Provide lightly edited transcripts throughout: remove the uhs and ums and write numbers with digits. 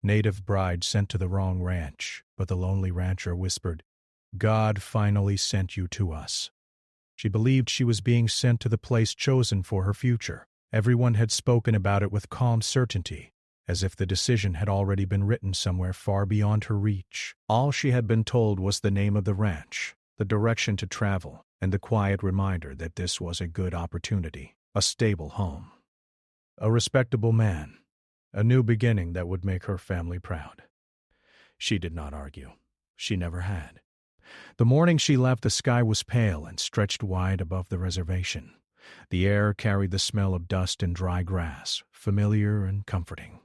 Native bride sent to the wrong ranch, but the lonely rancher whispered, "God finally sent you to us." She believed she was being sent to the place chosen for her future. Everyone had spoken about it with calm certainty, as if the decision had already been written somewhere far beyond her reach. All she had been told was the name of the ranch, the direction to travel, and the quiet reminder that this was a good opportunity, a stable home, a respectable man, a new beginning that would make her family proud. She did not argue. She never had. The morning she left, the sky was pale and stretched wide above the reservation. The air carried the smell of dust and dry grass, familiar and comforting.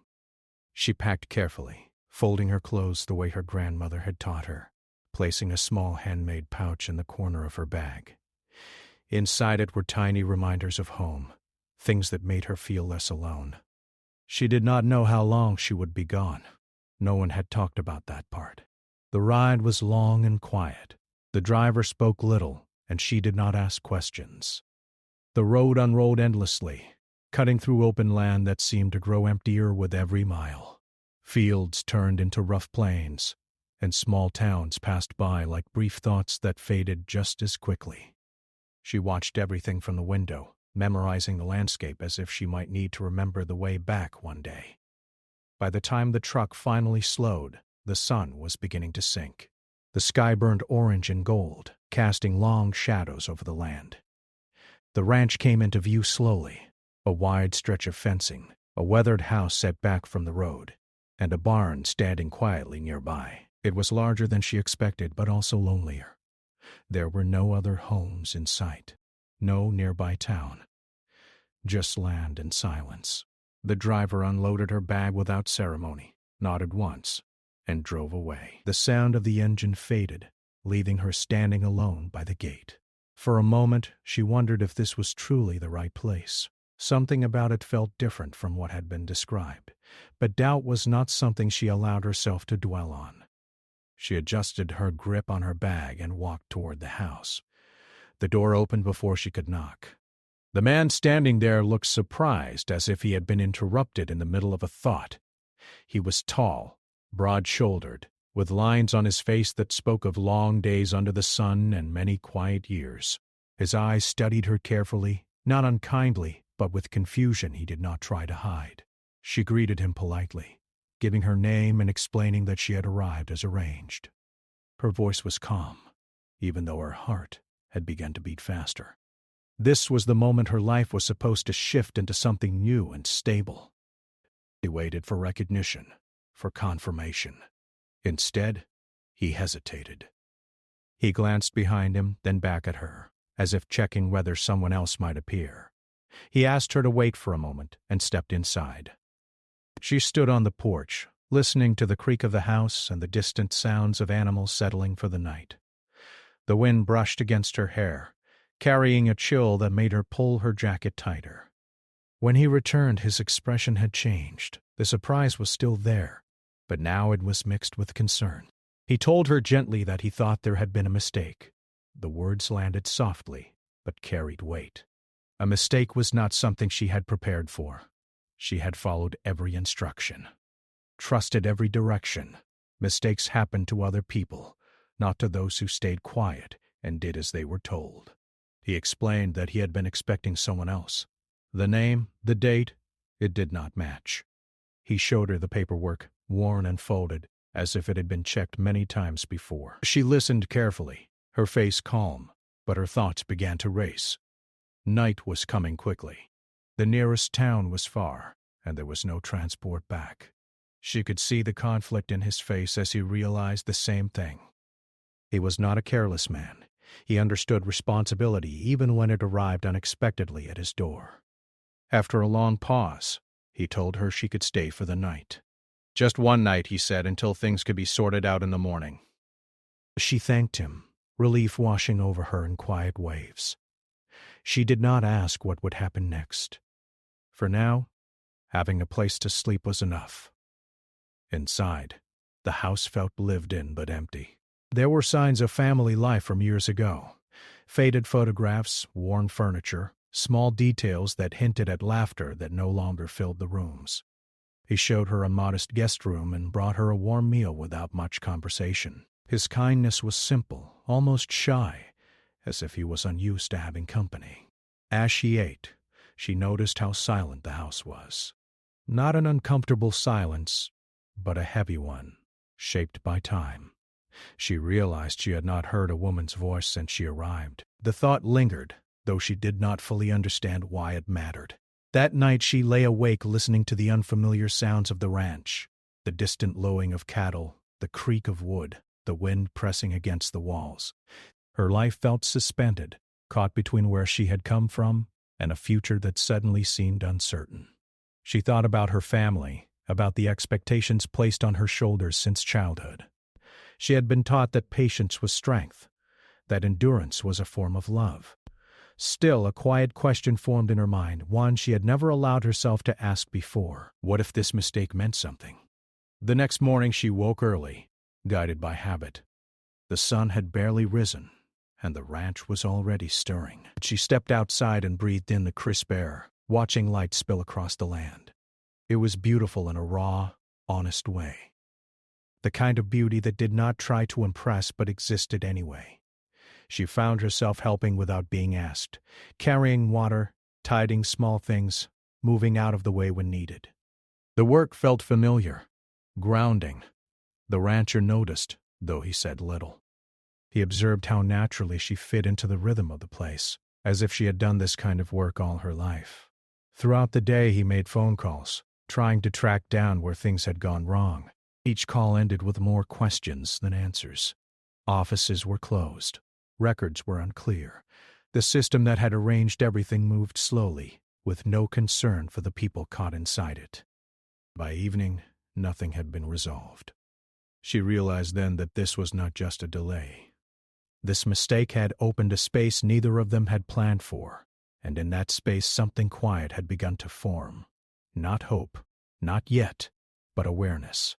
She packed carefully, folding her clothes the way her grandmother had taught her, placing a small handmade pouch in the corner of her bag. Inside it were tiny reminders of home, things that made her feel less alone. She did not know how long she would be gone. No one had talked about that part. The ride was long and quiet. The driver spoke little, and she did not ask questions. The road unrolled endlessly, cutting through open land that seemed to grow emptier with every mile. Fields turned into rough plains, and small towns passed by like brief thoughts that faded just as quickly. She watched everything from the window, memorizing the landscape as if she might need to remember the way back one day. By the time the truck finally slowed, the sun was beginning to sink. The sky burned orange and gold, casting long shadows over the land. The ranch came into view slowly, a wide stretch of fencing, a weathered house set back from the road, and a barn standing quietly nearby. It was larger than she expected, but also lonelier. There were no other homes in sight, no nearby town, just land and silence. The driver unloaded her bag without ceremony, nodded once, and drove away. The sound of the engine faded, leaving her standing alone by the gate. For a moment, she wondered if this was truly the right place. Something about it felt different from what had been described, but doubt was not something she allowed herself to dwell on. She adjusted her grip on her bag and walked toward the house. The door opened before she could knock. The man standing there looked surprised, as if he had been interrupted in the middle of a thought. He was tall, broad-shouldered, with lines on his face that spoke of long days under the sun and many quiet years. His eyes studied her carefully, not unkindly, but with confusion he did not try to hide. She greeted him politely, giving her name and explaining that she had arrived as arranged. Her voice was calm, even though her heart had begun to beat faster. This was the moment her life was supposed to shift into something new and stable. He waited for recognition, for confirmation. Instead, he hesitated. He glanced behind him, then back at her, as if checking whether someone else might appear. He asked her to wait for a moment and stepped inside. She stood on the porch, listening to the creak of the house and the distant sounds of animals settling for the night. The wind brushed against her hair, carrying a chill that made her pull her jacket tighter. When he returned, his expression had changed. The surprise was still there, but now it was mixed with concern. He told her gently that he thought there had been a mistake. The words landed softly, but carried weight. A mistake was not something she had prepared for. She had followed every instruction, trusted every direction. Mistakes happened to other people, not to those who stayed quiet and did as they were told. He explained that he had been expecting someone else. The name, the date, it did not match. He showed her the paperwork, worn and folded, as if it had been checked many times before. She listened carefully, her face calm, but her thoughts began to race. Night was coming quickly. The nearest town was far, and there was no transport back. She could see the conflict in his face as he realized the same thing. He was not a careless man. He understood responsibility even when it arrived unexpectedly at his door. After a long pause, he told her she could stay for the night. Just one night, he said, until things could be sorted out in the morning. She thanked him, relief washing over her in quiet waves. She did not ask what would happen next. For now, having a place to sleep was enough. Inside, the house felt lived in but empty. There were signs of family life from years ago. Faded photographs, worn furniture, small details that hinted at laughter that no longer filled the rooms. He showed her a modest guest room and brought her a warm meal without much conversation. His kindness was simple, almost shy, as if he was unused to having company. As she ate, she noticed how silent the house was. Not an uncomfortable silence, but a heavy one, shaped by time. She realized she had not heard a woman's voice since she arrived. The thought lingered, though she did not fully understand why it mattered. That night she lay awake listening to the unfamiliar sounds of the ranch, the distant lowing of cattle, the creak of wood, the wind pressing against the walls. Her life felt suspended, caught between where she had come from and a future that suddenly seemed uncertain. She thought about her family, about the expectations placed on her shoulders since childhood. She had been taught that patience was strength, that endurance was a form of love. Still, a quiet question formed in her mind, one she had never allowed herself to ask before. What if this mistake meant something? The next morning she woke early, guided by habit. The sun had barely risen, and the ranch was already stirring. She stepped outside and breathed in the crisp air, watching light spill across the land. It was beautiful in a raw, honest way. The kind of beauty that did not try to impress but existed anyway. She found herself helping without being asked, carrying water, tidying small things, moving out of the way when needed. The work felt familiar, grounding. The rancher noticed, though he said little. He observed how naturally she fit into the rhythm of the place, as if she had done this kind of work all her life. Throughout the day he made phone calls, trying to track down where things had gone wrong. Each call ended with more questions than answers. Offices were closed. Records were unclear. The system that had arranged everything moved slowly, with no concern for the people caught inside it. By evening, nothing had been resolved. She realized then that this was not just a delay. This mistake had opened a space neither of them had planned for, and in that space something quiet had begun to form. Not hope, not yet, but awareness.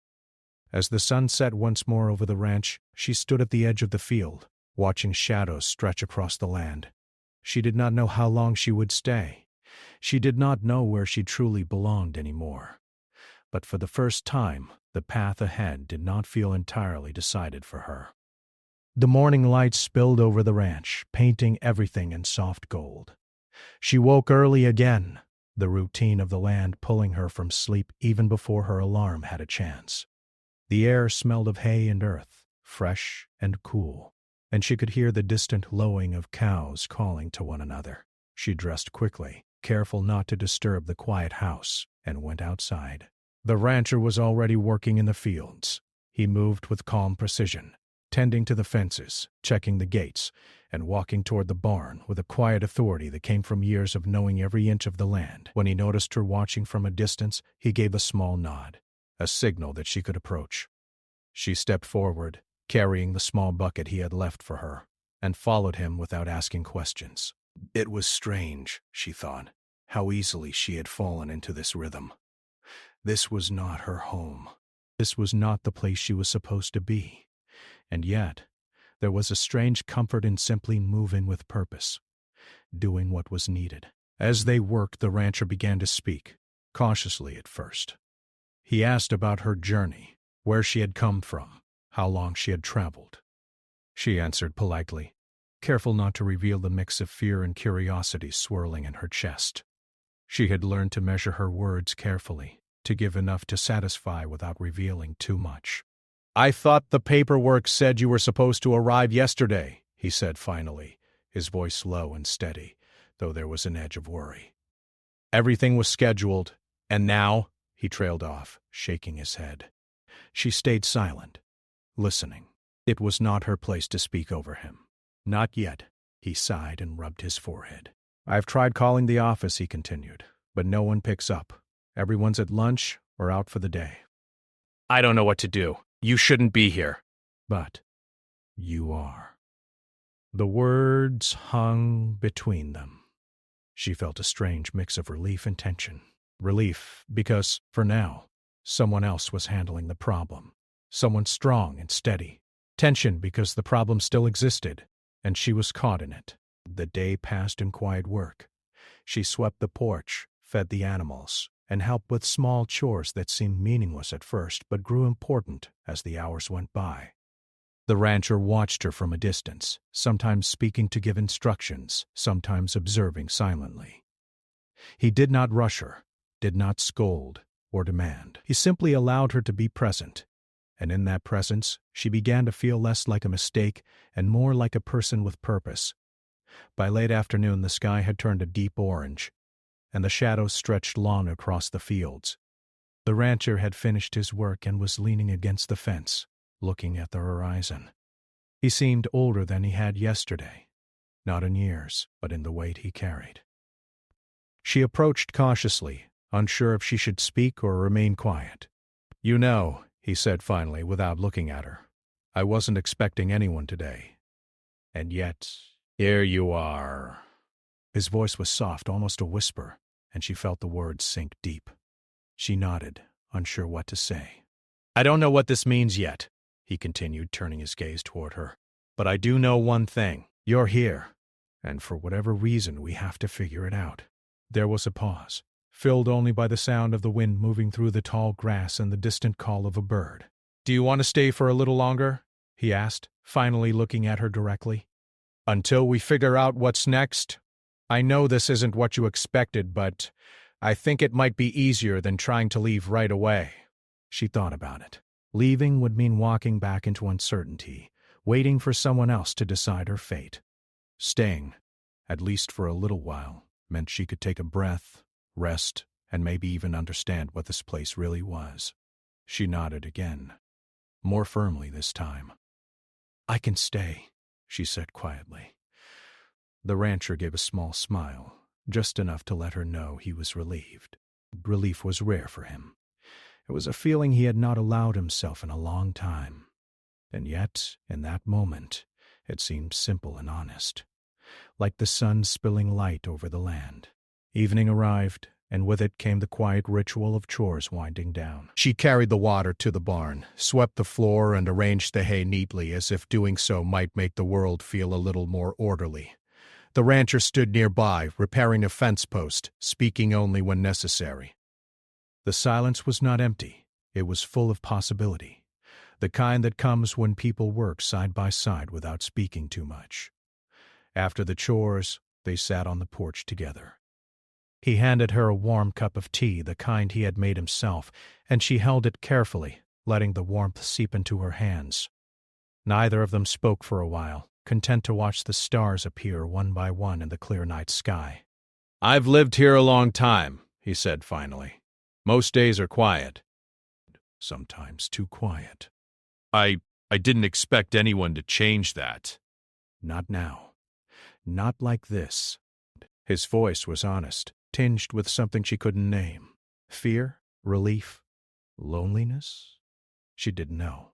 As the sun set once more over the ranch, she stood at the edge of the field, watching shadows stretch across the land. She did not know how long she would stay. She did not know where she truly belonged anymore. But for the first time, the path ahead did not feel entirely decided for her. The morning light spilled over the ranch, painting everything in soft gold. She woke early again, the routine of the land pulling her from sleep even before her alarm had a chance. The air smelled of hay and earth, fresh and cool, and she could hear the distant lowing of cows calling to one another. She dressed quickly, careful not to disturb the quiet house, and went outside. The rancher was already working in the fields. He moved with calm precision, tending to the fences, checking the gates, and walking toward the barn with a quiet authority that came from years of knowing every inch of the land. When he noticed her watching from a distance, he gave a small nod, a signal that she could approach. She stepped forward, carrying the small bucket he had left for her, and followed him without asking questions. It was strange, she thought, how easily she had fallen into this rhythm. This was not her home. This was not the place she was supposed to be. And yet, there was a strange comfort in simply moving with purpose, doing what was needed. As they worked, the rancher began to speak, cautiously at first. He asked about her journey, where she had come from, how long she had traveled. She answered politely, careful not to reveal the mix of fear and curiosity swirling in her chest. She had learned to measure her words carefully, to give enough to satisfy without revealing too much. "I thought the paperwork said you were supposed to arrive yesterday," he said finally, his voice low and steady, though there was an edge of worry. "Everything was scheduled, and now?" he trailed off, shaking his head. She stayed silent, listening. It was not her place to speak over him. "Not yet," he sighed and rubbed his forehead. "I've tried calling the office," he continued, "but no one picks up. Everyone's at lunch or out for the day." "I don't know what to do. You shouldn't be here." "But you are." The words hung between them. She felt a strange mix of relief and tension. Relief because, for now, someone else was handling the problem. Someone strong and steady. Tension because the problem still existed, and she was caught in it. The day passed in quiet work. She swept the porch, fed the animals, and help with small chores that seemed meaningless at first but grew important as the hours went by. The rancher watched her from a distance, sometimes speaking to give instructions, sometimes observing silently. He did not rush her, did not scold or demand. He simply allowed her to be present, and in that presence she began to feel less like a mistake and more like a person with purpose. By late afternoon the sky had turned a deep orange, and the shadows stretched long across the fields. The rancher had finished his work and was leaning against the fence, looking at the horizon. He seemed older than he had yesterday, not in years, but in the weight he carried. She approached cautiously, unsure if she should speak or remain quiet. "You know," he said finally, without looking at her, "I wasn't expecting anyone today. And yet, here you are." His voice was soft, almost a whisper, and she felt the words sink deep. She nodded, unsure what to say. "I don't know what this means yet," he continued, turning his gaze toward her. "But I do know one thing. You're here. And for whatever reason, we have to figure it out." There was a pause, filled only by the sound of the wind moving through the tall grass and the distant call of a bird. "Do you want to stay for a little longer?" he asked, finally looking at her directly. "Until we figure out what's next? I know this isn't what you expected, but I think it might be easier than trying to leave right away." She thought about it. Leaving would mean walking back into uncertainty, waiting for someone else to decide her fate. Staying, at least for a little while, meant she could take a breath, rest, and maybe even understand what this place really was. She nodded again, more firmly this time. "I can stay," she said quietly. The rancher gave a small smile, just enough to let her know he was relieved. Relief was rare for him. It was a feeling he had not allowed himself in a long time. And yet, in that moment, it seemed simple and honest, like the sun spilling light over the land. Evening arrived, and with it came the quiet ritual of chores winding down. She carried the water to the barn, swept the floor, and arranged the hay neatly, as if doing so might make the world feel a little more orderly. The rancher stood nearby, repairing a fence post, speaking only when necessary. The silence was not empty. It was full of possibility, the kind that comes when people work side by side without speaking too much. After the chores, they sat on the porch together. He handed her a warm cup of tea, the kind he had made himself, and she held it carefully, letting the warmth seep into her hands. Neither of them spoke for a while, content to watch the stars appear one by one in the clear night sky. "I've lived here a long time," he said finally. "Most days are quiet. Sometimes too quiet. I didn't expect anyone to change that." "Not now. Not like this." His voice was honest, tinged with something she couldn't name. Fear? Relief? Loneliness? She didn't know.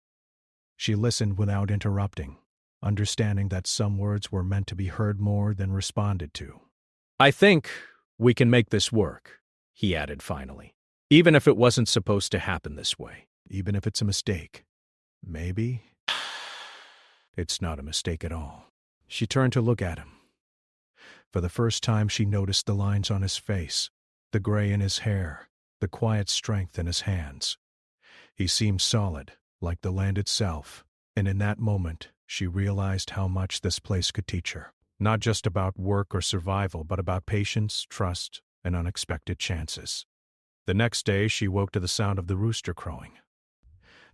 She listened without interrupting, understanding that some words were meant to be heard more than responded to. "I think we can make this work," he added finally. "Even if it wasn't supposed to happen this way. Even if it's a mistake. Maybe it's not a mistake at all." She turned to look at him. For the first time she noticed the lines on his face, the gray in his hair, the quiet strength in his hands. He seemed solid, like the land itself, and in that moment she realized how much this place could teach her. Not just about work or survival, but about patience, trust, and unexpected chances. The next day she woke to the sound of the rooster crowing.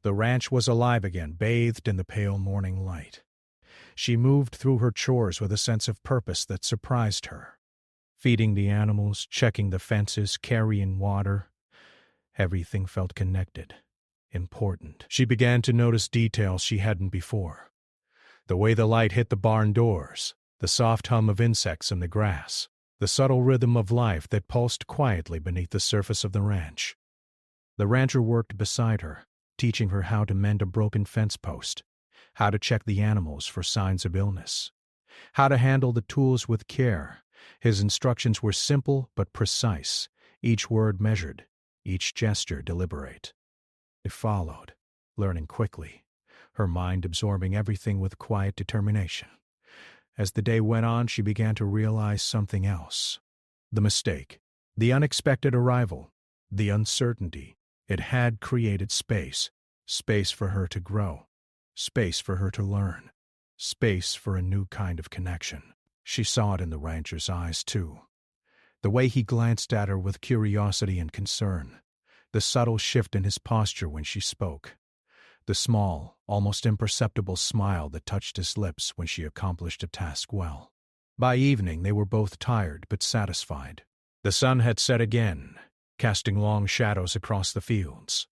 The ranch was alive again, bathed in the pale morning light. She moved through her chores with a sense of purpose that surprised her. Feeding the animals, checking the fences, carrying water. Everything felt connected, important. She began to notice details she hadn't before. The way the light hit the barn doors, the soft hum of insects in the grass, the subtle rhythm of life that pulsed quietly beneath the surface of the ranch. The rancher worked beside her, teaching her how to mend a broken fence post, how to check the animals for signs of illness, how to handle the tools with care. His instructions were simple but precise, each word measured, each gesture deliberate. She followed, learning quickly, her mind absorbing everything with quiet determination. As the day went on, she began to realize something else. The mistake, the unexpected arrival, The uncertainty, it had created space. Space for her to grow. Space for her to learn. Space for a new kind of connection. She saw it in the rancher's eyes, too. The way he glanced at her with curiosity and concern. The subtle shift in his posture when she spoke. The small, almost imperceptible smile that touched his lips when she accomplished a task well. By evening, they were both tired but satisfied. The sun had set again, casting long shadows across the fields.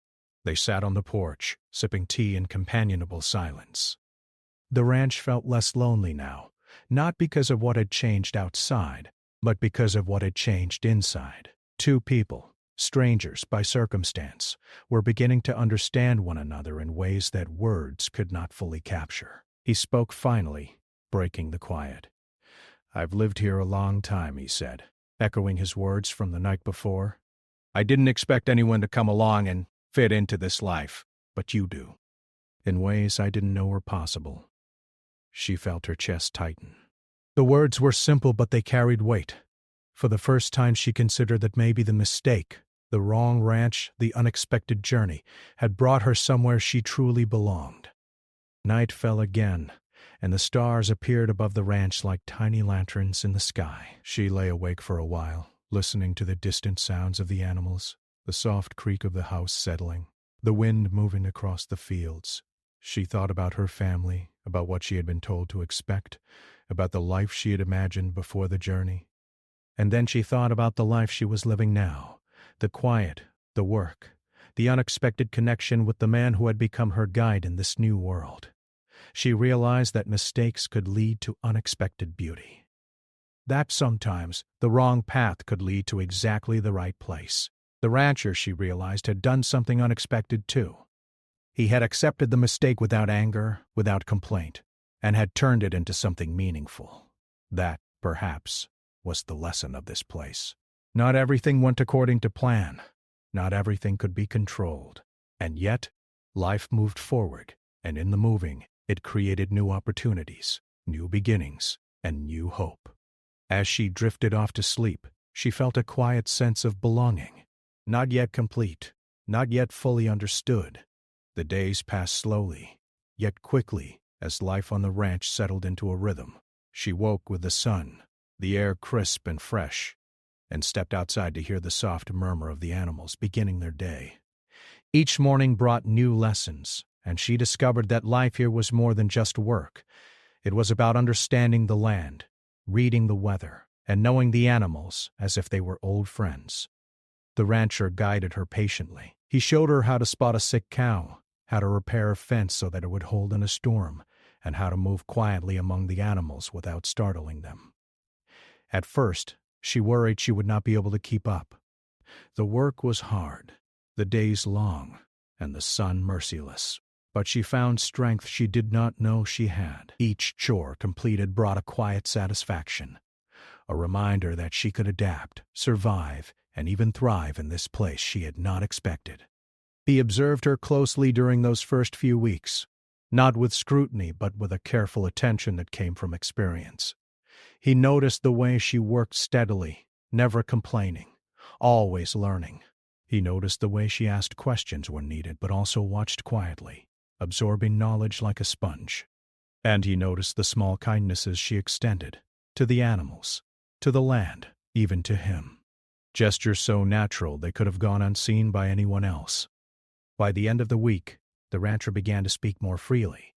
They sat on the porch, sipping tea in companionable silence. The ranch felt less lonely now, not because of what had changed outside, but because of what had changed inside. Two people, strangers by circumstance, were beginning to understand one another in ways that words could not fully capture. He spoke finally, breaking the quiet. "I've lived here a long time," he said, echoing his words from the night before. "I didn't expect anyone to come along and fit into this life, but you do. In ways I didn't know were possible." She felt her chest tighten. The words were simple, but they carried weight. For the first time she considered that maybe the mistake, the wrong ranch, the unexpected journey, had brought her somewhere she truly belonged. Night fell again, and the stars appeared above the ranch like tiny lanterns in the sky. She lay awake for a while, listening to the distant sounds of the animals, the soft creak of the house settling, the wind moving across the fields. She thought about her family, about what she had been told to expect, about the life she had imagined before the journey. And then she thought about the life she was living now, the quiet, the work, the unexpected connection with the man who had become her guide in this new world. She realized that mistakes could lead to unexpected beauty. That sometimes the wrong path could lead to exactly the right place. The rancher, she realized, had done something unexpected too. He had accepted the mistake without anger, without complaint, and had turned it into something meaningful. That, perhaps, was the lesson of this place. Not everything went according to plan. Not everything could be controlled. And yet, life moved forward, and in the moving, it created new opportunities, new beginnings, and new hope. As she drifted off to sleep, she felt a quiet sense of belonging. Not yet complete, not yet fully understood. The days passed slowly, yet quickly, as life on the ranch settled into a rhythm. She woke with the sun, the air crisp and fresh, and stepped outside to hear the soft murmur of the animals beginning their day. Each morning brought new lessons, and she discovered that life here was more than just work. It was about understanding the land, reading the weather, and knowing the animals as if they were old friends. The rancher guided her patiently. He showed her how to spot a sick cow, how to repair a fence so that it would hold in a storm, and how to move quietly among the animals without startling them. At first, she worried she would not be able to keep up. The work was hard, the days long, and the sun merciless. But she found strength she did not know she had. Each chore completed brought a quiet satisfaction, a reminder that she could adapt, survive, and even thrive in this place she had not expected. He observed her closely during those first few weeks, not with scrutiny but with a careful attention that came from experience. He noticed the way she worked steadily, never complaining, always learning. He noticed the way she asked questions when needed but also watched quietly, absorbing knowledge like a sponge. And he noticed the small kindnesses she extended, to the animals, to the land, even to him. Gestures so natural they could have gone unseen by anyone else. By the end of the week, the rancher began to speak more freely,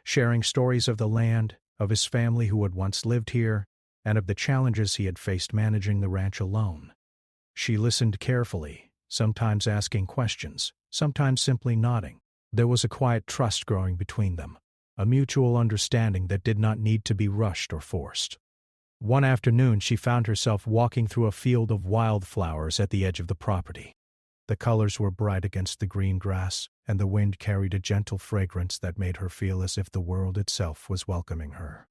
sharing stories of the land, of his family who had once lived here, and of the challenges he had faced managing the ranch alone. She listened carefully, sometimes asking questions, sometimes simply nodding. There was a quiet trust growing between them, a mutual understanding that did not need to be rushed or forced. One afternoon she found herself walking through a field of wildflowers at the edge of the property. The colors were bright against the green grass, and the wind carried a gentle fragrance that made her feel as if the world itself was welcoming her.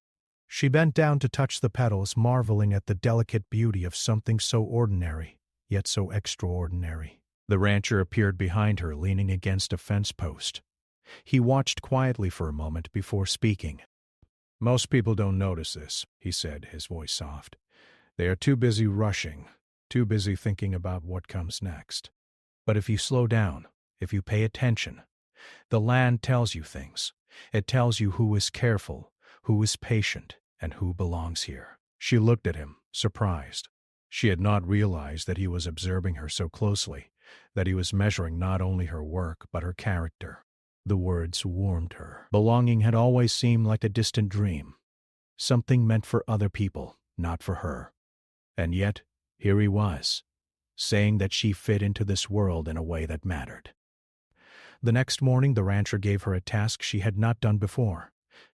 She bent down to touch the petals, marveling at the delicate beauty of something so ordinary, yet so extraordinary. The rancher appeared behind her, leaning against a fence post. He watched quietly for a moment before speaking. "Most people don't notice this," he said, his voice soft. "They are too busy rushing, too busy thinking about what comes next. But if you slow down, if you pay attention, the land tells you things. It tells you who is careful, who is patient, and who belongs here. She looked at him, surprised. She had not realized that he was observing her so closely, that he was measuring not only her work but her character. The words warmed her. Belonging had always seemed like a distant dream, something meant for other people, not for her. And yet, here he was, saying that she fit into this world in a way that mattered. The next morning, the rancher gave her a task she had not done before,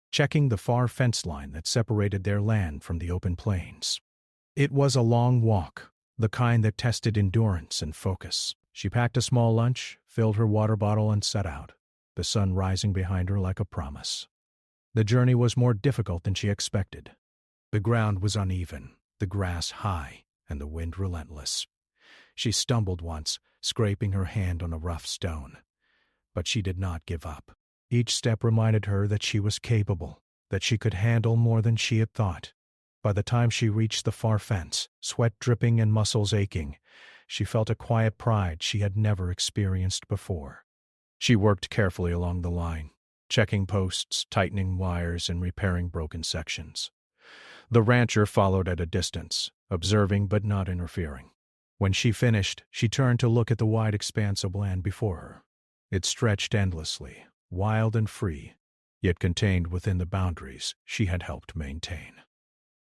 checking the far fence line that separated their land from the open plains. It was a long walk, the kind that tested endurance and focus. She packed a small lunch, filled her water bottle, and set out, the sun rising behind her like a promise. The journey was more difficult than she expected. The ground was uneven, the grass high, and the wind relentless. She stumbled once, scraping her hand on a rough stone. But she did not give up. Each step reminded her that she was capable, that she could handle more than she had thought. By the time she reached the far fence, sweat dripping and muscles aching, she felt a quiet pride she had never experienced before. She worked carefully along the line, checking posts, tightening wires, and repairing broken sections. The rancher followed at a distance, observing but not interfering. When she finished, she turned to look at the wide expanse of land before her. It stretched endlessly, wild and free, yet contained within the boundaries she had helped maintain.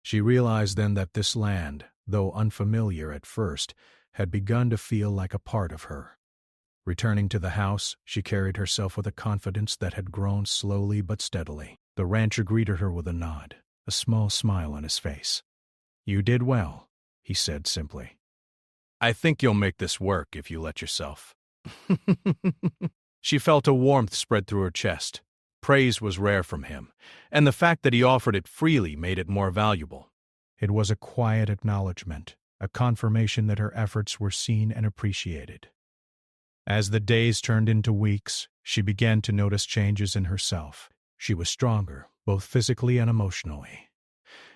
She realized then that this land, though unfamiliar at first, had begun to feel like a part of her. Returning to the house, she carried herself with a confidence that had grown slowly but steadily. The rancher greeted her with a nod, a small smile on his face. "You did well," he said simply. "I think you'll make this work if you let yourself." She felt a warmth spread through her chest. Praise was rare from him, and the fact that he offered it freely made it more valuable. It was a quiet acknowledgment, a confirmation that her efforts were seen and appreciated. As the days turned into weeks, she began to notice changes in herself. She was stronger, both physically and emotionally.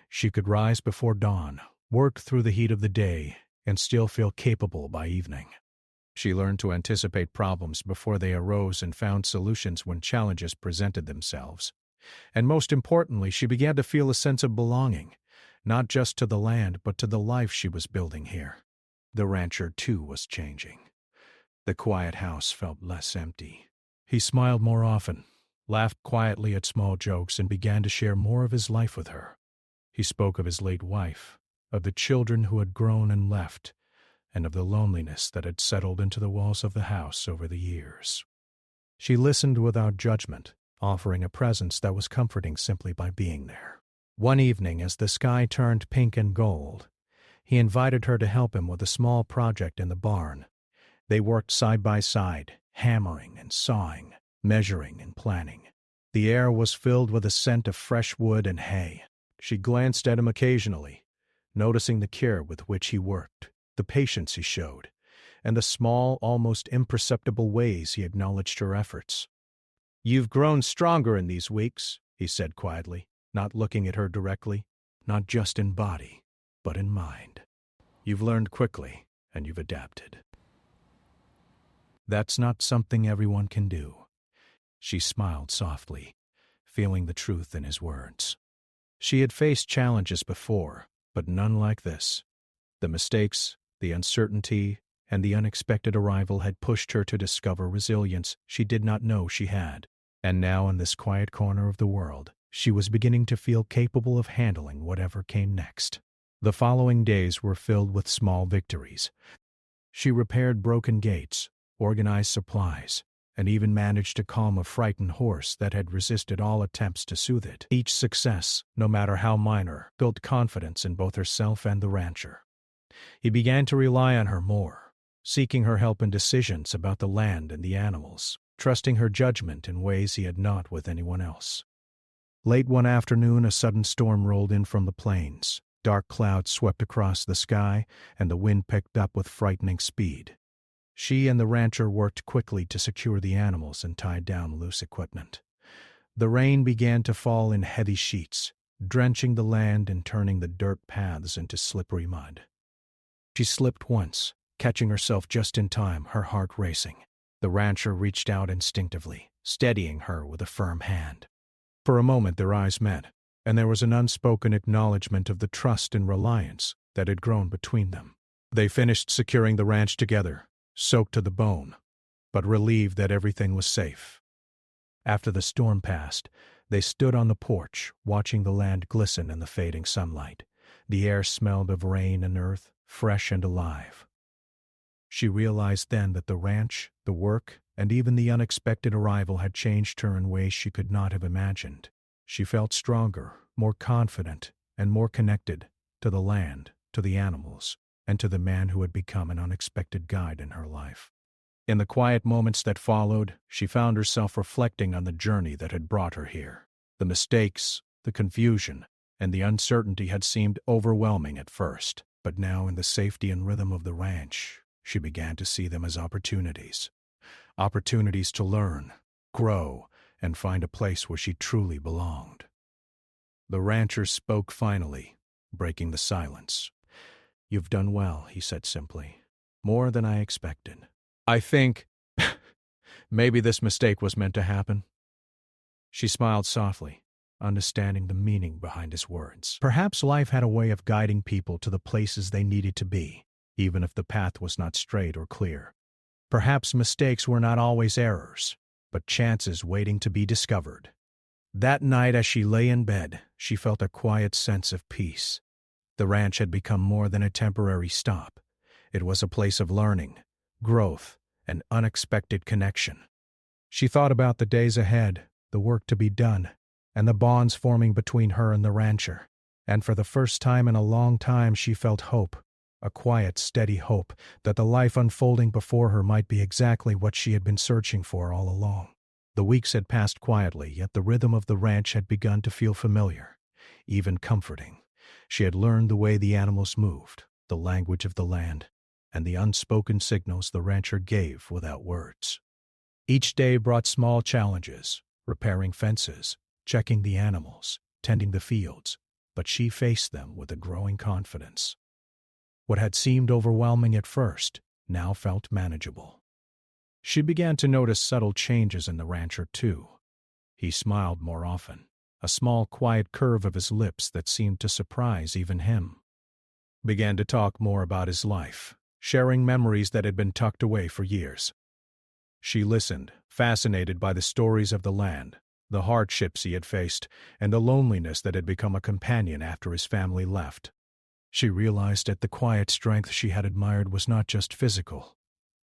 She could rise before dawn, work through the heat of the day, and still feel capable by evening. She learned to anticipate problems before they arose and found solutions when challenges presented themselves. And most importantly, she began to feel a sense of belonging, not just to the land but to the life she was building here. The rancher, too, was changing. The quiet house felt less empty. He smiled more often, laughed quietly at small jokes, and began to share more of his life with her. He spoke of his late wife, of the children who had grown and left, and of the loneliness that had settled into the walls of the house over the years. She listened without judgment, offering a presence that was comforting simply by being there. One evening, as the sky turned pink and gold, he invited her to help him with a small project in the barn. They worked side by side, hammering and sawing, measuring and planning. The air was filled with a scent of fresh wood and hay. She glanced at him occasionally, noticing the care with which he worked, the patience he showed, and the small, almost imperceptible ways he acknowledged her efforts. "You've grown stronger in these weeks," he said quietly, not looking at her directly, "not just in body, but in mind. You've learned quickly, and you've adapted. That's not something everyone can do." She smiled softly, feeling the truth in his words. She had faced challenges before, but none like this. The mistakes, the uncertainty, and the unexpected arrival had pushed her to discover resilience she did not know she had. And now, in this quiet corner of the world, she was beginning to feel capable of handling whatever came next. The following days were filled with small victories. She repaired broken gates, organized supplies, and even managed to calm a frightened horse that had resisted all attempts to soothe it. Each success, no matter how minor, built confidence in both herself and the rancher. He began to rely on her more, seeking her help in decisions about the land and the animals, trusting her judgment in ways he had not with anyone else. Late one afternoon, a sudden storm rolled in from the plains. Dark clouds swept across the sky, and the wind picked up with frightening speed. She and the rancher worked quickly to secure the animals and tie down loose equipment. The rain began to fall in heavy sheets, drenching the land and turning the dirt paths into slippery mud. She slipped once, catching herself just in time, her heart racing. The rancher reached out instinctively, steadying her with a firm hand. For a moment their eyes met, and there was an unspoken acknowledgement of the trust and reliance that had grown between them. They finished securing the ranch together, soaked to the bone, but relieved that everything was safe. After the storm passed, they stood on the porch, watching the land glisten in the fading sunlight. The air smelled of rain and earth, fresh and alive. She realized then that the ranch, the work, and even the unexpected arrival had changed her in ways she could not have imagined. She felt stronger, more confident, and more connected to the land, to the animals, and to the man who had become an unexpected guide in her life. In the quiet moments that followed, she found herself reflecting on the journey that had brought her here. The mistakes, the confusion, and the uncertainty had seemed overwhelming at first, but now in the safety and rhythm of the ranch, she began to see them as opportunities. Opportunities to learn, grow, and find a place where she truly belonged. The rancher spoke finally, breaking the silence. "You've done well," he said simply. "More than I expected. I think maybe this mistake was meant to happen." She smiled softly, understanding the meaning behind his words. Perhaps life had a way of guiding people to the places they needed to be, even if the path was not straight or clear. Perhaps mistakes were not always errors, but chances waiting to be discovered. That night as she lay in bed, she felt a quiet sense of peace. The ranch had become more than a temporary stop. It was a place of learning, growth, and unexpected connection. She thought about the days ahead, the work to be done, and the bonds forming between her and the rancher. And for the first time in a long time she felt hope, a quiet, steady hope that the life unfolding before her might be exactly what she had been searching for all along. The weeks had passed quietly, yet the rhythm of the ranch had begun to feel familiar, even comforting. She had learned the way the animals moved, the language of the land, and the unspoken signals the rancher gave without words. Each day brought small challenges, repairing fences, checking the animals, tending the fields, but she faced them with a growing confidence. What had seemed overwhelming at first now felt manageable. She began to notice subtle changes in the rancher, too. He smiled more often, a small, quiet curve of his lips that seemed to surprise even him. Began to talk more about his life, sharing memories that had been tucked away for years. She listened, fascinated by the stories of the land, the hardships he had faced, and the loneliness that had become a companion after his family left. She realized that the quiet strength she had admired was not just physical,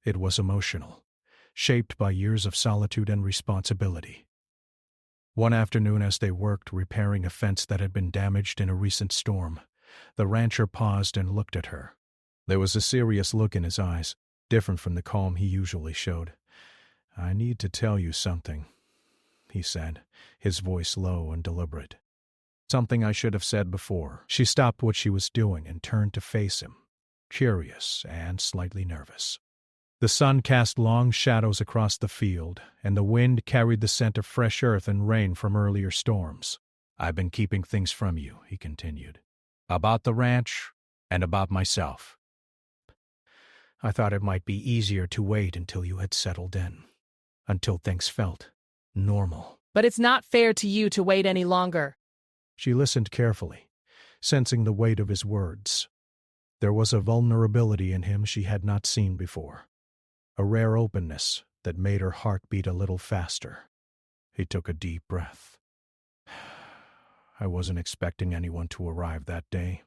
it was emotional, shaped by years of solitude and responsibility. One afternoon as they worked repairing a fence that had been damaged in a recent storm, the rancher paused and looked at her. There was a serious look in his eyes, different from the calm he usually showed. "I need to tell you something," he said, his voice low and deliberate. "Something I should have said before." She stopped what she was doing and turned to face him, curious and slightly nervous. The sun cast long shadows across the field, and the wind carried the scent of fresh earth and rain from earlier storms. "I've been keeping things from you," he continued, "about the ranch and about myself. I thought it might be easier to wait until you had settled in, until things felt normal." "But it's not fair to you to wait any longer." She listened carefully, sensing the weight of his words. There was a vulnerability in him she had not seen before, a rare openness that made her heart beat a little faster. He took a deep breath. "I wasn't expecting anyone to arrive that day.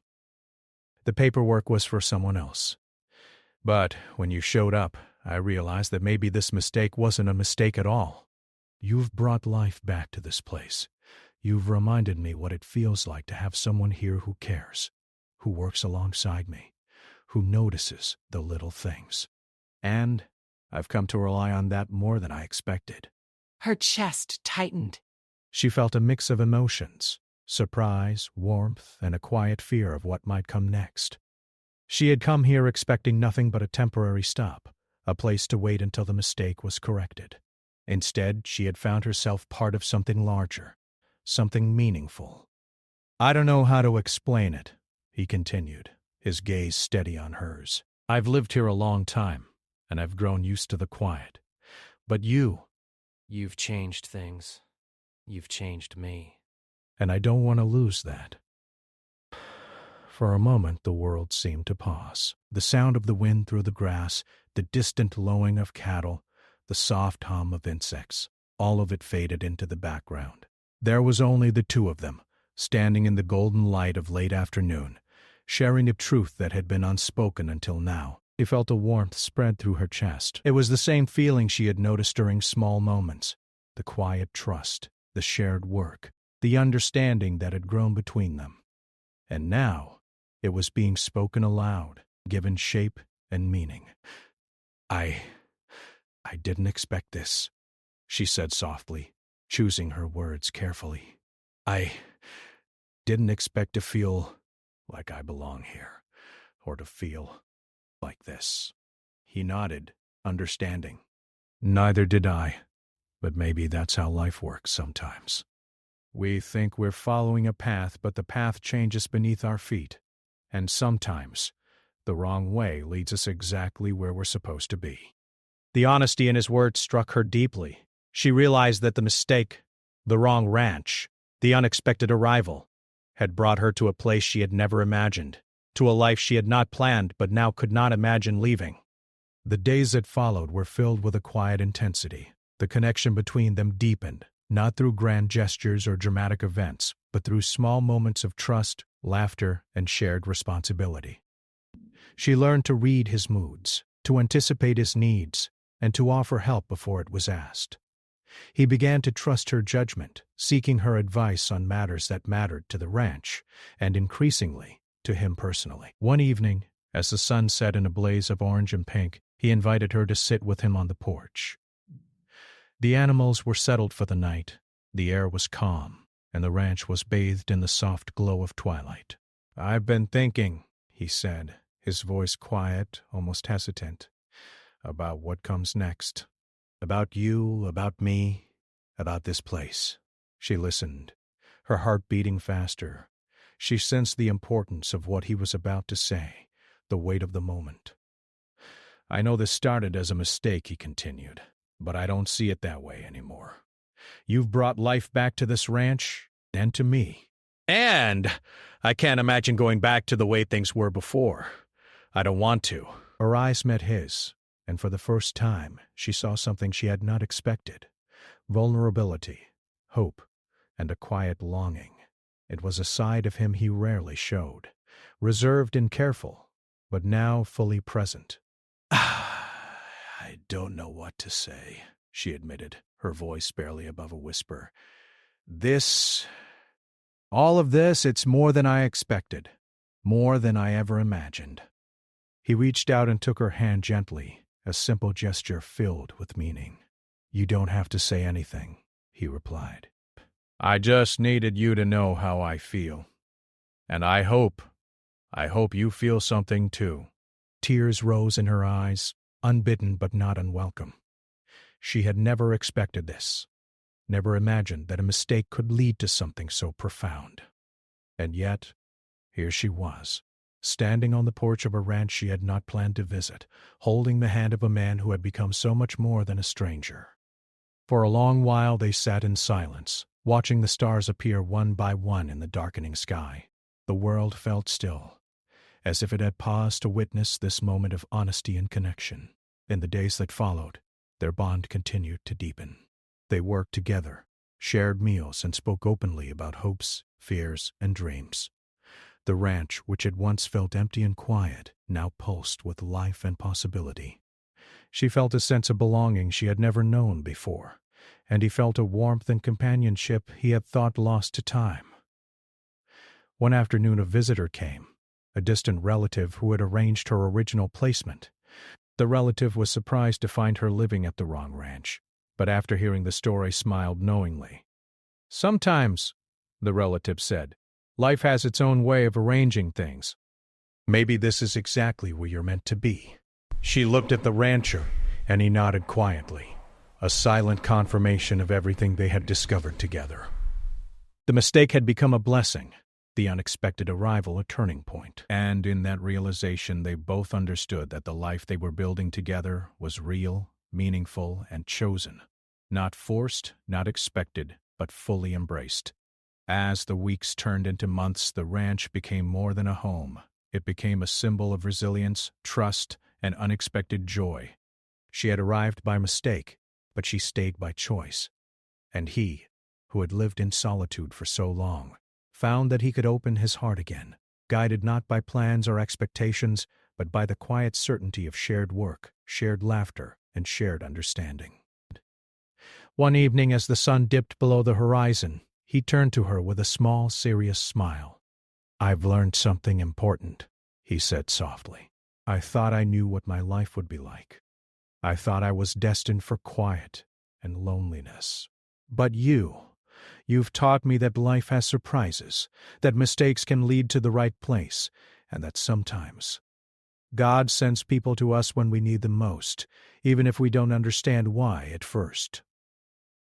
The paperwork was for someone else. But when you showed up, I realized that maybe this mistake wasn't a mistake at all. You've brought life back to this place. You've reminded me what it feels like to have someone here who cares, who works alongside me, who notices the little things. And I've come to rely on that more than I expected." Her chest tightened. She felt a mix of emotions, surprise, warmth, and a quiet fear of what might come next. She had come here expecting nothing but a temporary stop, a place to wait until the mistake was corrected. Instead, she had found herself part of something larger, something meaningful. "I don't know how to explain it," he continued, his gaze steady on hers. I've lived here a long time, and I've grown used to the quiet. But You've changed things. You've changed me. and I don't want to lose that. For a moment, the world seemed to pause. The sound of the wind through the grass, the distant lowing of cattle, the soft hum of insects, all of it faded into the background. There was only the two of them, standing in the golden light of late afternoon, sharing a truth that had been unspoken until now. He felt a warmth spread through her chest. It was the same feeling she had noticed during small moments, the quiet trust, the shared work, the understanding that had grown between them. And now, it was being spoken aloud, given shape and meaning. I didn't expect this, she said softly, choosing her words carefully. I didn't expect to feel like I belong here, or to feel like this. He nodded, understanding. Neither did I, but maybe that's how life works sometimes. We think we're following a path, but the path changes beneath our feet. And sometimes, the wrong way leads us exactly where we're supposed to be. The honesty in his words struck her deeply. She realized that the mistake, the wrong ranch, the unexpected arrival, had brought her to a place she had never imagined, to a life she had not planned but now could not imagine leaving. The days that followed were filled with a quiet intensity. The connection between them deepened, not through grand gestures or dramatic events, but through small moments of trust, laughter, and shared responsibility. She learned to read his moods, to anticipate his needs, and to offer help before it was asked. He began to trust her judgment, seeking her advice on matters that mattered to the ranch, and increasingly, to him personally. One evening, as the sun set in a blaze of orange and pink, he invited her to sit with him on the porch. The animals were settled for the night, the air was calm, and the ranch was bathed in the soft glow of twilight. "I've been thinking," he said, his voice quiet, almost hesitant, "about what comes next. About you, about me, about this place." She listened, her heart beating faster. She sensed the importance of what he was about to say, the weight of the moment. "I know this started as a mistake," he continued, "but I don't see it that way anymore. You've brought life back to this ranch, and to me. And I can't imagine going back to the way things were before. I don't want to." Her eyes met his, and for the first time she saw something she had not expected: vulnerability, hope, and a quiet longing. It was a side of him he rarely showed, reserved and careful, but now fully present. "I don't know what to say," she admitted, her voice barely above a whisper. All of this, it's more than I expected, more than I ever imagined." He reached out and took her hand gently, a simple gesture filled with meaning. "You don't have to say anything," he replied. "I just needed you to know how I feel. And I hope you feel something too." Tears rose in her eyes, unbidden but not unwelcome. She had never expected this, never imagined that a mistake could lead to something so profound. And yet, here she was, standing on the porch of a ranch she had not planned to visit, holding the hand of a man who had become so much more than a stranger. For a long while they sat in silence, watching the stars appear one by one in the darkening sky. The world felt still, as if it had paused to witness this moment of honesty and connection. In the days that followed, their bond continued to deepen. They worked together, shared meals, and spoke openly about hopes, fears, and dreams. The ranch, which had once felt empty and quiet, now pulsed with life and possibility. She felt a sense of belonging she had never known before, and he felt a warmth and companionship he had thought lost to time. One afternoon a visitor came, a distant relative who had arranged her original placement. The relative was surprised to find her living at the wrong ranch, but after hearing the story smiled knowingly. "Sometimes," the relative said, "life has its own way of arranging things. Maybe this is exactly where you're meant to be." She looked at the rancher, and he nodded quietly, a silent confirmation of everything they had discovered together. The mistake had become a blessing, the unexpected arrival a turning point. And in that realization, they both understood that the life they were building together was real, meaningful, and chosen. Not forced, not expected, but fully embraced. As the weeks turned into months, the ranch became more than a home. It became a symbol of resilience, trust, and unexpected joy. She had arrived by mistake, but she stayed by choice. And he, who had lived in solitude for so long, found that he could open his heart again, guided not by plans or expectations, but by the quiet certainty of shared work, shared laughter, and shared understanding. One evening, as the sun dipped below the horizon, he turned to her with a small, serious smile. "I've learned something important," he said softly. "I thought I knew what my life would be like. I thought I was destined for quiet and loneliness. But you've taught me that life has surprises, that mistakes can lead to the right place, and that sometimes God sends people to us when we need them most, even if we don't understand why at first."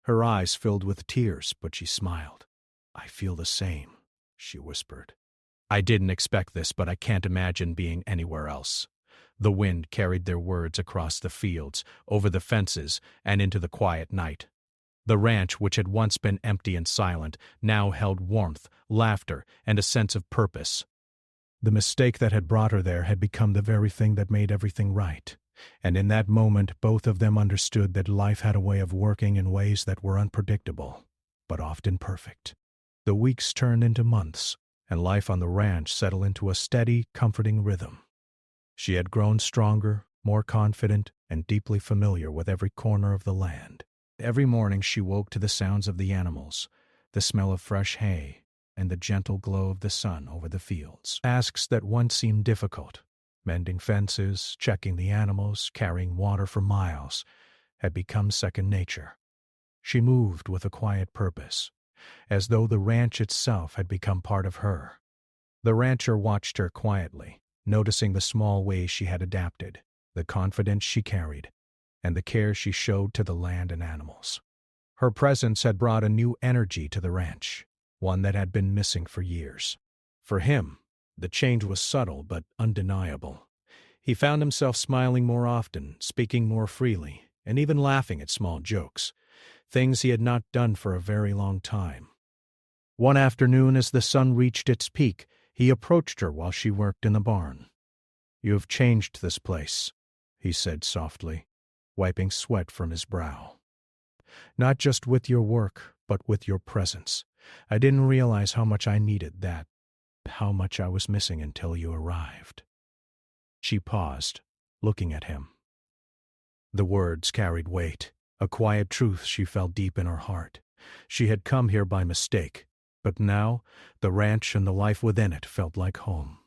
Her eyes filled with tears, but she smiled. "I feel the same," she whispered. "I didn't expect this, but I can't imagine being anywhere else." The wind carried their words across the fields, over the fences, and into the quiet night. The ranch, which had once been empty and silent, now held warmth, laughter, and a sense of purpose. The mistake that had brought her there had become the very thing that made everything right. And in that moment, both of them understood that life had a way of working in ways that were unpredictable, but often perfect. The weeks turned into months, and life on the ranch settled into a steady, comforting rhythm. She had grown stronger, more confident, and deeply familiar with every corner of the land. Every morning she woke to the sounds of the animals, the smell of fresh hay, and the gentle glow of the sun over the fields. Tasks that once seemed difficult, mending fences, checking the animals, carrying water for miles, had become second nature. She moved with a quiet purpose, as though the ranch itself had become part of her. The rancher watched her quietly, noticing the small ways she had adapted, the confidence she carried, and the care she showed to the land and animals. Her presence had brought a new energy to the ranch, one that had been missing for years. For him, the change was subtle but undeniable. He found himself smiling more often, speaking more freely, and even laughing at small jokes, things he had not done for a very long time. One afternoon, as the sun reached its peak, he approached her while she worked in the barn. "You have changed this place," he said softly, wiping sweat from his brow. "Not just with your work, but with your presence. I didn't realize how much I needed that, how much I was missing until you arrived." She paused, looking at him. The words carried weight, a quiet truth she felt deep in her heart. She had come here by mistake, but now the ranch and the life within it felt like home.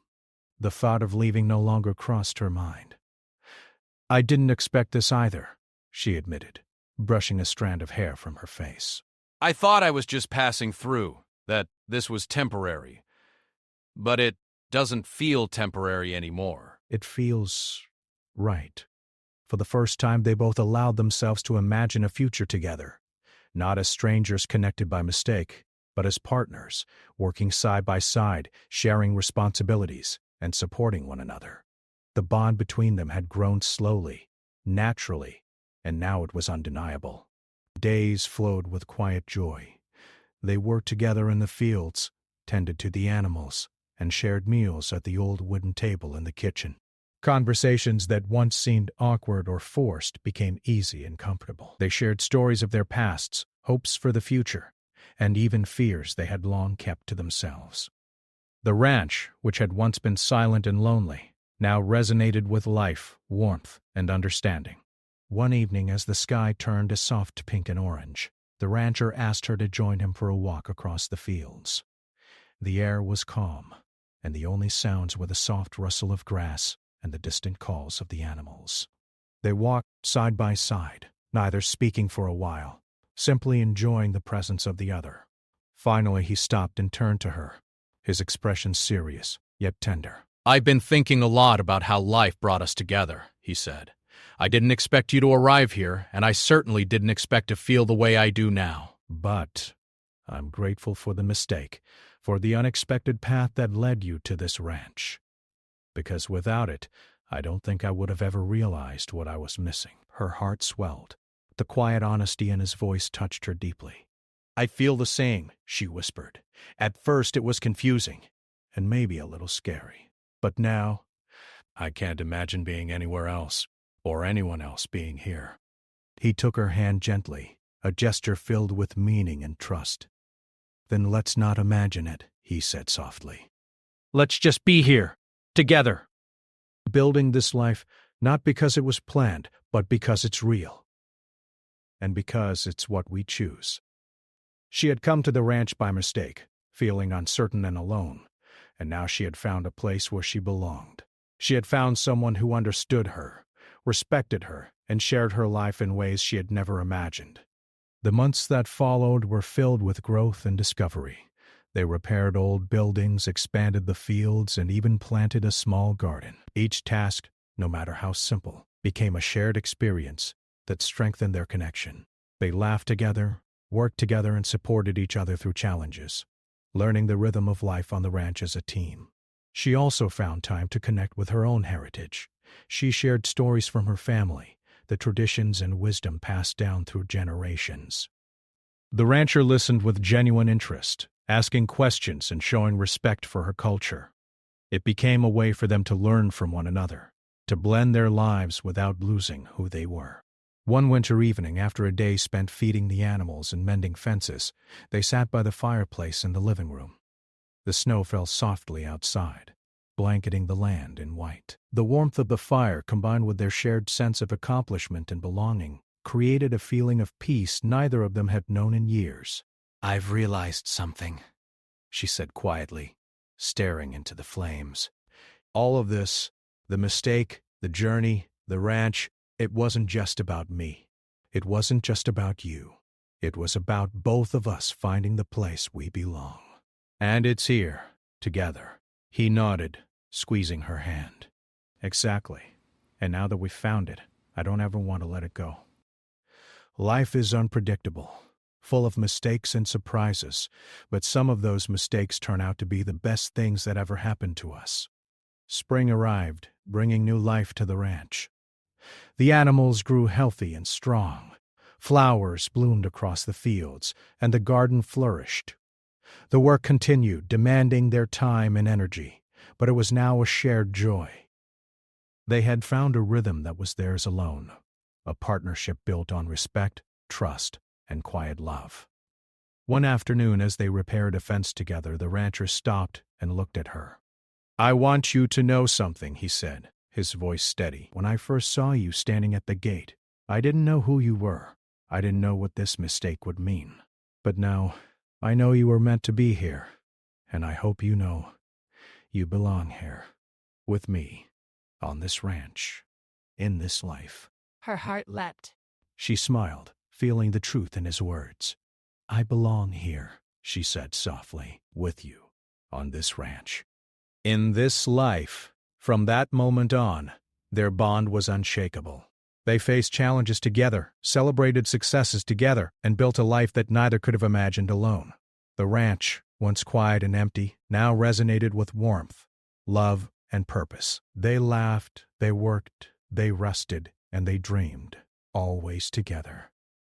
The thought of leaving no longer crossed her mind. "I didn't expect this either," she admitted, brushing a strand of hair from her face. I thought I was just passing through, that this was temporary. But it doesn't feel temporary anymore. It feels right. For the first time, they both allowed themselves to imagine a future together, not as strangers connected by mistake, but as partners, working side by side, sharing responsibilities, and supporting one another. The bond between them had grown slowly, naturally, and now it was undeniable. Days flowed with quiet joy. They worked together in the fields, tended to the animals, and shared meals at the old wooden table in the kitchen. Conversations that once seemed awkward or forced became easy and comfortable. They shared stories of their pasts, hopes for the future, and even fears they had long kept to themselves. The ranch, which had once been silent and lonely, now resonated with life, warmth, and understanding. One evening, as the sky turned a soft pink and orange, the rancher asked her to join him for a walk across the fields. The air was calm, and the only sounds were the soft rustle of grass and the distant calls of the animals. They walked side by side, neither speaking for a while, simply enjoying the presence of the other. Finally, he stopped and turned to her, his expression serious, yet tender. "I've been thinking a lot about how life brought us together," he said. "I didn't expect you to arrive here, and I certainly didn't expect to feel the way I do now." "But," I'm grateful for the mistake, for the unexpected path that led you to this ranch. Because without it, I don't think I would have ever realized what I was missing." Her heart swelled. The quiet honesty in his voice touched her deeply. "I feel the same," she whispered. "At first it was confusing, and maybe a little scary. But now, I can't imagine being anywhere else, or anyone else being here." He took her hand gently, a gesture filled with meaning and trust. "Then let's not imagine it," he said softly. "Let's just be here, together. Building this life, not because it was planned, but because it's real. And because it's what we choose." She had come to the ranch by mistake, feeling uncertain and alone, and now she had found a place where she belonged. She had found someone who understood her, respected her, and shared her life in ways she had never imagined. The months that followed were filled with growth and discovery. They repaired old buildings, expanded the fields, and even planted a small garden. Each task, no matter how simple, became a shared experience that strengthened their connection. They laughed together, worked together, and supported each other through challenges, learning the rhythm of life on the ranch as a team. She also found time to connect with her own heritage. She shared stories from her family, the traditions and wisdom passed down through generations. The rancher listened with genuine interest, asking questions and showing respect for her culture. It became a way for them to learn from one another, to blend their lives without losing who they were. One winter evening, after a day spent feeding the animals and mending fences, they sat by the fireplace in the living room. The snow fell softly outside, blanketing the land in white. The warmth of the fire, combined with their shared sense of accomplishment and belonging, created a feeling of peace neither of them had known in years. "I've realized something," she said quietly, staring into the flames. "All of this, the mistake, the journey, the ranch, it wasn't just about me. It wasn't just about you. It was about both of us finding the place we belong. And it's here, together." He nodded, squeezing her hand. "Exactly. And now that we've found it, I don't ever want to let it go. Life is unpredictable, full of mistakes and surprises, but some of those mistakes turn out to be the best things that ever happened to us." Spring arrived, bringing new life to the ranch. The animals grew healthy and strong. Flowers bloomed across the fields, and the garden flourished. The work continued, demanding their time and energy, but it was now a shared joy. They had found a rhythm that was theirs alone, a partnership built on respect, trust, and quiet love. One afternoon, as they repaired a fence together, the rancher stopped and looked at her. "I want you to know something," he said, his voice steady. "When I first saw you standing at the gate, I didn't know who you were. I didn't know what this mistake would mean. But now, I know you were meant to be here, and I hope you know you belong here, with me, on this ranch, in this life." Her heart leapt. She smiled, feeling the truth in his words. "I belong here," she said softly, "with you, on this ranch. In this life." From that moment on, their bond was unshakable. They faced challenges together, celebrated successes together, and built a life that neither could have imagined alone. The ranch, once quiet and empty, now resonated with warmth, love, and purpose. They laughed, they worked, they rested, and they dreamed, always together.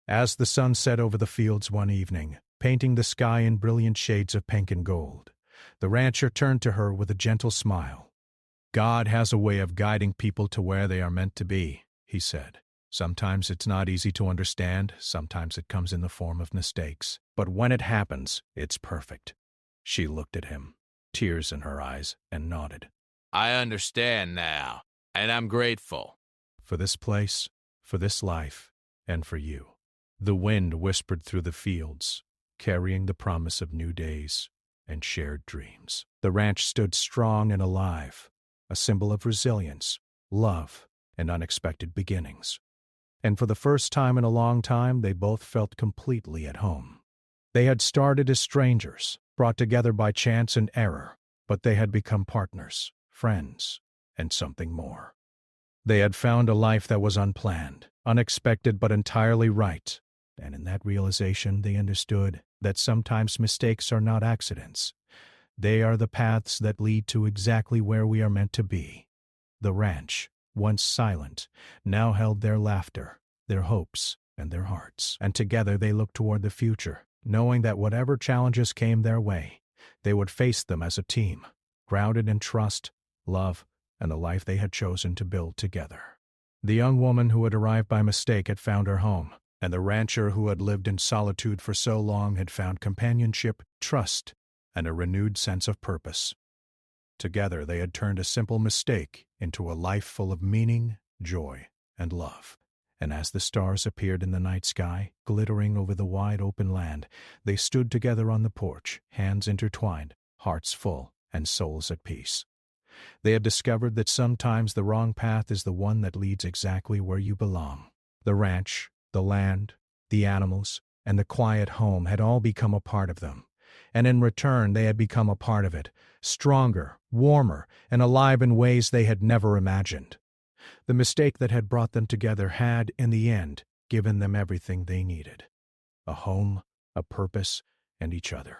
As the sun set over the fields one evening, painting the sky in brilliant shades of pink and gold, the rancher turned to her with a gentle smile. "God has a way of guiding people to where they are meant to be," he said. "Sometimes it's not easy to understand, sometimes it comes in the form of mistakes. But when it happens, it's perfect." She looked at him, tears in her eyes, and nodded. I understand now, and I'm grateful. "For this place, for this life, and for you." The wind whispered through the fields, carrying the promise of new days and shared dreams. The ranch stood strong and alive, a symbol of resilience, love, and unexpected beginnings. And for the first time in a long time, they both felt completely at home. They had started as strangers, brought together by chance and error, but they had become partners, friends, and something more. They had found a life that was unplanned, unexpected, but entirely right, and in that realization they understood that sometimes mistakes are not accidents. They are the paths that lead to exactly where we are meant to be. The ranch, once silent, now held their laughter, their hopes, and their hearts. And together they looked toward the future, knowing that whatever challenges came their way, they would face them as a team, grounded in trust, love, and the life they had chosen to build together. The young woman who had arrived by mistake had found her home, and the rancher who had lived in solitude for so long had found companionship, trust, and a renewed sense of purpose. Together they had turned a simple mistake into a life full of meaning, joy, and love. And as the stars appeared in the night sky, glittering over the wide open land, they stood together on the porch, hands intertwined, hearts full, and souls at peace. They had discovered that sometimes the wrong path is the one that leads exactly where you belong. The ranch, the land, the animals, and the quiet home had all become a part of them, and in return they had become a part of it, stronger, warmer, and alive in ways they had never imagined. The mistake that had brought them together had, in the end, given them everything they needed: a home, a purpose, and each other.